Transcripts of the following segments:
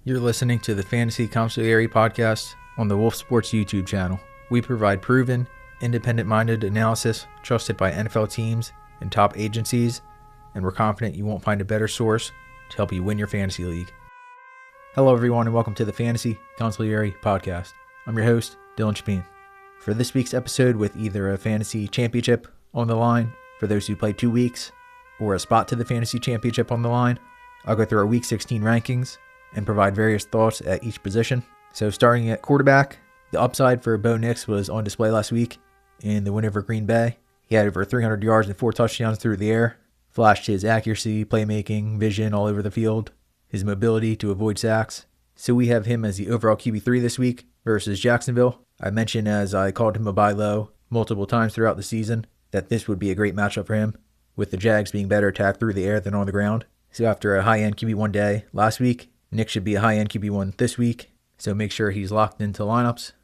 You're listening to the Fantasy Consigliere Podcast on the Wolf Sports YouTube channel. We provide proven, independent-minded analysis trusted by NFL teams and top agencies, and we're confident you won't find a better source to help you win your fantasy league. Hello everyone and welcome to the Fantasy Consigliere Podcast. I'm your host, Dylan Chapin. For this week's episode, with either a fantasy championship on the line for those who play 2 weeks, or a spot to the fantasy championship on the line, I'll go through our Week 16 rankings and provide various thoughts at each position. So starting at quarterback, the upside for Bo Nix was on display last week in the win over Green Bay. He had over 300 yards and 4 touchdowns through the air, flashed his accuracy, playmaking, vision all over the field, his mobility to avoid sacks. So we have him as the overall QB3 this week versus Jacksonville. I mentioned, as I called him a buy low multiple times throughout the season, that this would be a great matchup for him, with the Jags being better attacked through the air than on the ground. So after a high-end QB1 day last week, Nick should be a high-end QB1 this week, so make sure he's locked into lineups.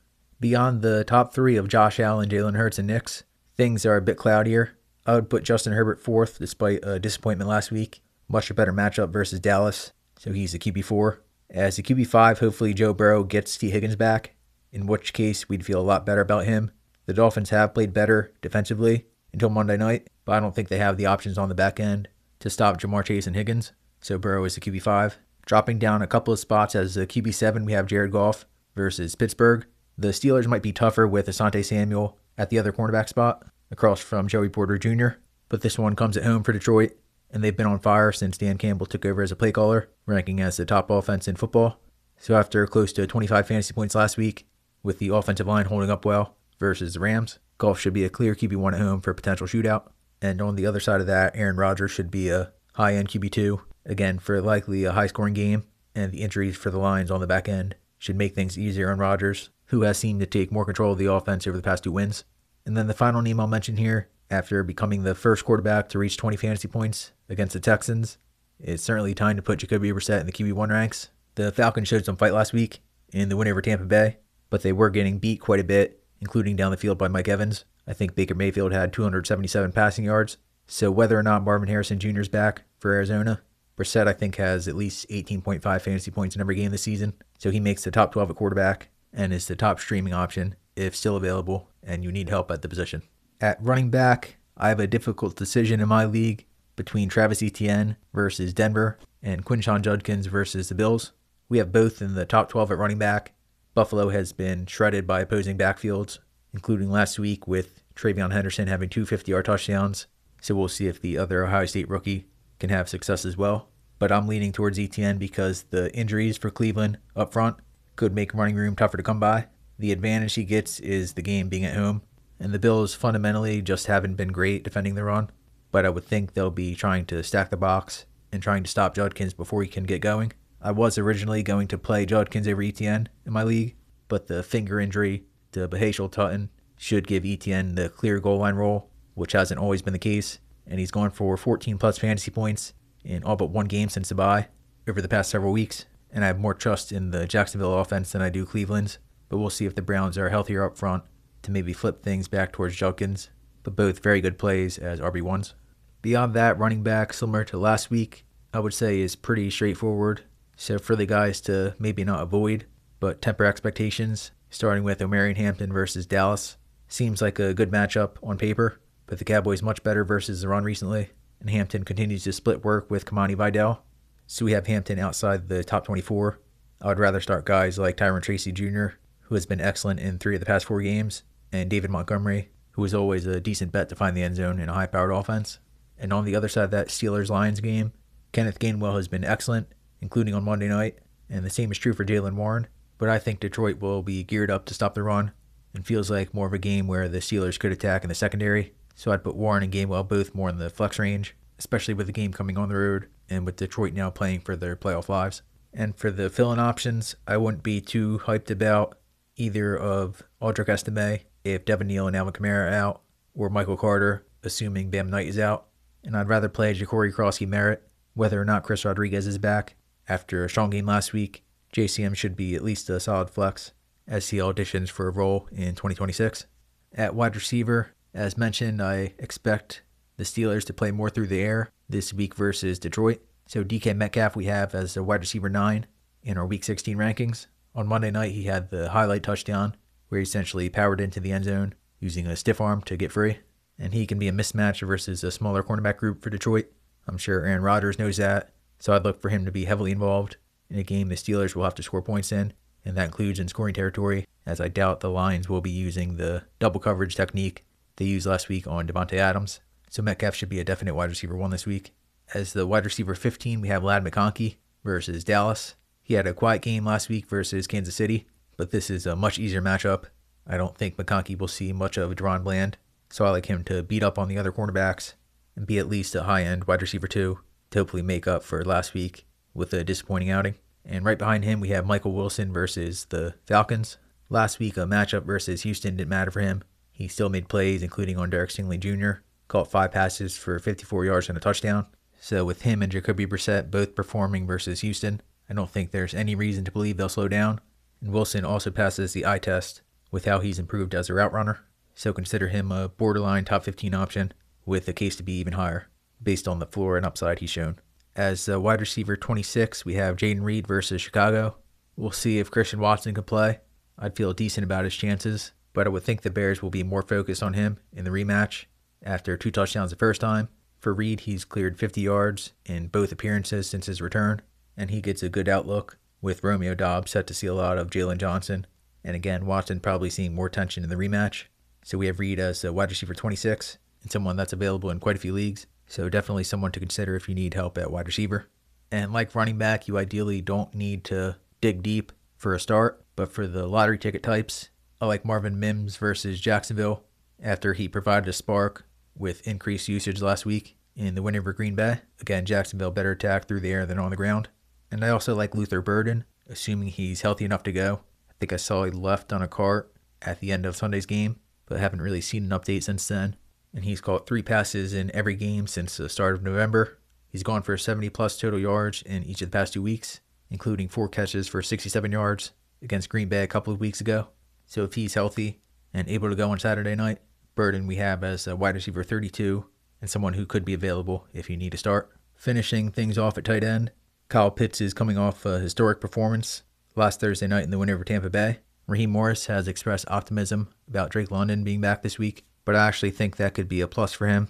Beyond the top three of Josh Allen, Jalen Hurts, and Nix, things are a bit cloudier. I would put Justin Herbert fourth despite a disappointment last week. Much better matchup versus Dallas, so he's a QB4. As a QB5, hopefully Joe Burrow gets T. Higgins back, in which case we'd feel a lot better about him. The Dolphins have played better defensively until Monday night, but I don't think they have the options on the back end to stop Jamar Chase and Higgins, so Burrow is the QB5. Dropping down a couple of spots as a QB7, we have Jared Goff versus Pittsburgh. The Steelers might be tougher with Asante Samuel at the other cornerback spot, across from Joey Porter Jr., but this one comes at home for Detroit, and they've been on fire since Dan Campbell took over as a play caller, ranking as the top offense in football. So after close to 25 fantasy points last week, with the offensive line holding up well versus the Rams, Goff should be a clear QB1 at home for a potential shootout. And on the other side of that, Aaron Rodgers should be a high-end QB2, again, for likely a high-scoring game, and the injuries for the Lions on the back end should make things easier on Rodgers, who has seemed to take more control of the offense over the past 2 wins. And then the final name I'll mention here, after becoming the first quarterback to reach 20 fantasy points against the Texans, it's certainly time to put Jacoby Brissett in the QB1 ranks. The Falcons showed some fight last week in the win over Tampa Bay, but they were getting beat quite a bit, including down the field by Mike Evans. I think Baker Mayfield had 277 passing yards. So whether or not Marvin Harrison Jr. is back for Arizona, Brissett I think has at least 18.5 fantasy points in every game this season. So he makes the top 12 at quarterback and is the top streaming option if still available and you need help at the position. At running back, I have a difficult decision in my league between Travis Etienne versus Denver and Quinshon Judkins versus the Bills. We have both in the top 12 at running back. Buffalo has been shredded by opposing backfields, including last week with Travion Henderson having 2 50-yard touchdowns. So we'll see if the other Ohio State rookie can have success as well. But I'm leaning towards Etienne because the injuries for Cleveland up front could make running room tougher to come by. The advantage he gets is the game being at home. And the Bills fundamentally just haven't been great defending the run. But I would think they'll be trying to stack the box and trying to stop Judkins before he can get going. I was originally going to play Judkins over Etienne in my league, but the finger injury to Bahashal Tutton should give Etienne the clear goal line role, which hasn't always been the case, and he's gone for 14-plus fantasy points in all but one game since the bye over the past several weeks, and I have more trust in the Jacksonville offense than I do Cleveland's, but we'll see if the Browns are healthier up front to maybe flip things back towards Judkins, but both very good plays as RB1s. Beyond that, running back, similar to last week, I would say is pretty straightforward, so for the guys to maybe not avoid, but temper expectations, starting with Omarion Hampton versus Dallas. Seems like a good matchup on paper, but the Cowboys much better versus the run recently, and Hampton continues to split work with Kamani Vidal. So we have Hampton outside the top 24. I would rather start guys like Tyron Tracy Jr., who has been excellent in 3 of the past 4 games, and David Montgomery, who is always a decent bet to find the end zone in a high-powered offense. And on the other side of that Steelers-Lions game, Kenneth Gainwell has been excellent, including on Monday night, and the same is true for Jaylen Warren, but I think Detroit will be geared up to stop the run, and feels like more of a game where the Steelers could attack in the secondary, so I'd put Warren and Gainwell both more in the flex range, especially with the game coming on the road, and with Detroit now playing for their playoff lives. And for the fill-in options, I wouldn't be too hyped about either of Audric Estime if Devin Neal and Alvin Kamara are out, or Michael Carter, assuming Bam Knight is out, and I'd rather play Ja'Cory Krosky-Merritt, whether or not Chris Rodriguez is back. After a strong game last week, JCM should be at least a solid flex as he auditions for a role in 2026. At wide receiver, as mentioned, I expect the Steelers to play more through the air this week versus Detroit. So DK Metcalf we have as a wide receiver 9, in our Week 16 rankings. On Monday night, he had the highlight touchdown where he essentially powered into the end zone using a stiff arm to get free. And he can be a mismatch versus a smaller cornerback group for Detroit. I'm sure Aaron Rodgers knows that, so I'd look for him to be heavily involved in a game the Steelers will have to score points in, and that includes in scoring territory, as I doubt the Lions will be using the double coverage technique they used last week on Devontae Adams. So Metcalf should be a definite wide receiver 1 this week. As the wide receiver 15, we have Ladd McConkey versus Dallas. He had a quiet game last week versus Kansas City, but this is a much easier matchup. I don't think McConkey will see much of Deron Bland, so I like him to beat up on the other cornerbacks and be at least a high-end wide receiver 2 to hopefully make up for last week with a disappointing outing. And right behind him, we have Michael Wilson versus the Falcons. Last week, a matchup versus Houston didn't matter for him. He still made plays, including on Derek Stingley Jr., caught 5 passes for 54 yards and a touchdown. So with him and Jacoby Brissett both performing versus Houston, I don't think there's any reason to believe they'll slow down. And Wilson also passes the eye test with how he's improved as a route runner. So consider him a borderline top 15 option with a case to be even higher based on the floor and upside he's shown. As wide receiver 26, we have Jaden Reed versus Chicago. We'll see if Christian Watson can play. I'd feel decent about his chances, but I would think the Bears will be more focused on him in the rematch after 2 touchdowns the first time. For Reed, he's cleared 50 yards in both appearances since his return, and he gets a good outlook with Romeo Doubs set to seal out of Jalen Johnson. And again, Watson probably seeing more tension in the rematch. So we have Reed as a wide receiver 26 and someone that's available in quite a few leagues. So definitely someone to consider if you need help at wide receiver. And like running back, you ideally don't need to dig deep for a start. But for the lottery ticket types, I like Marvin Mims versus Jacksonville after he provided a spark with increased usage last week in the win over Green Bay. Again, Jacksonville better attack through the air than on the ground. And I also like Luther Burden, assuming he's healthy enough to go. I think I saw he left on a cart at the end of Sunday's game, but I haven't really seen an update since then. And he's caught 3 passes in every game since the start of November. He's gone for 70-plus total yards in each of the past 2 weeks, including 4 catches for 67 yards against Green Bay a couple of weeks ago. So if he's healthy and able to go on Saturday night, Burden we have as a wide receiver 32 and someone who could be available if you need to start. Finishing things off at tight end, Kyle Pitts is coming off a historic performance last Thursday night in the win over Tampa Bay. Raheem Morris has expressed optimism about Drake London being back this week, but I actually think that could be a plus for him.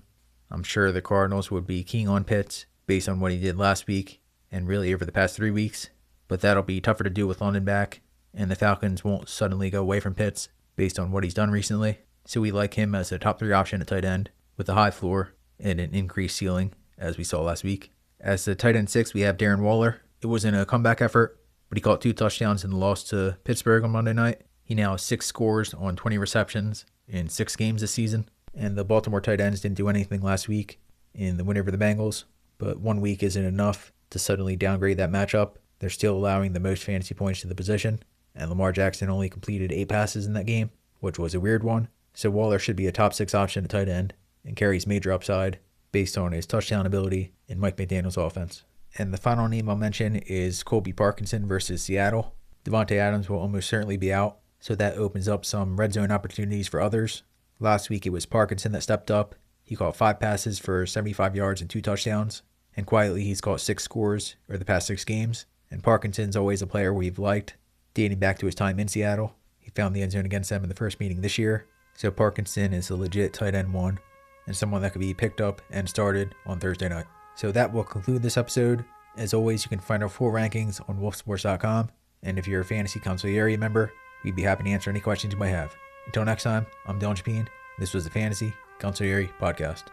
I'm sure the Cardinals would be keen on Pitts based on what he did last week and really over the past 3 weeks, but that'll be tougher to do with London back, and the Falcons won't suddenly go away from Pitts based on what he's done recently. So we like him as a top 3 option at tight end with a high floor and an increased ceiling, as we saw last week. As the tight end 6, we have Darren Waller. It wasn't a comeback effort, but he caught 2 touchdowns in the loss to Pittsburgh on Monday night. He now has 6 scores on 20 receptions in 6 games this season. And the Baltimore tight ends didn't do anything last week in the win over the Bengals, but 1 week isn't enough to suddenly downgrade that matchup. They're still allowing the most fantasy points to the position, and Lamar Jackson only completed 8 passes in that game, which was a weird one. So Waller should be a top 6 option at tight end and carries major upside based on his touchdown ability in Mike McDaniel's offense. And the final name I'll mention is Colby Parkinson versus Seattle. Devontae Adams will almost certainly be out, so that opens up some red zone opportunities for others. Last week it was Parkinson that stepped up. He caught 5 passes for 75 yards and 2 touchdowns, and quietly he's caught 6 scores over the past 6 games. And Parkinson's always a player we've liked, dating back to his time in Seattle. He found the end zone against them in the first meeting this year. So Parkinson is a legit tight end 1 and someone that could be picked up and started on Thursday night. So that will conclude this episode. As always, you can find our full rankings on wolfsports.com. And if you're a Fantasy Consigliere member, we'd be happy to answer any questions you might have. Until next time, I'm Dylan Chapin. This was the Fantasy Consigliere Podcast.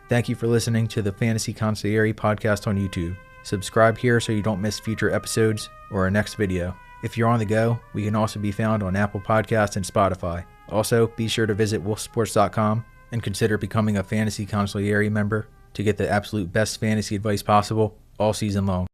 Thank you for listening to the Fantasy Consigliere Podcast on YouTube. Subscribe here so you don't miss future episodes or our next video. If you're on the go, we can also be found on Apple Podcasts and Spotify. Also, be sure to visit wolfsports.com and consider becoming a Fantasy Consigliere member to get the absolute best fantasy advice possible all season long.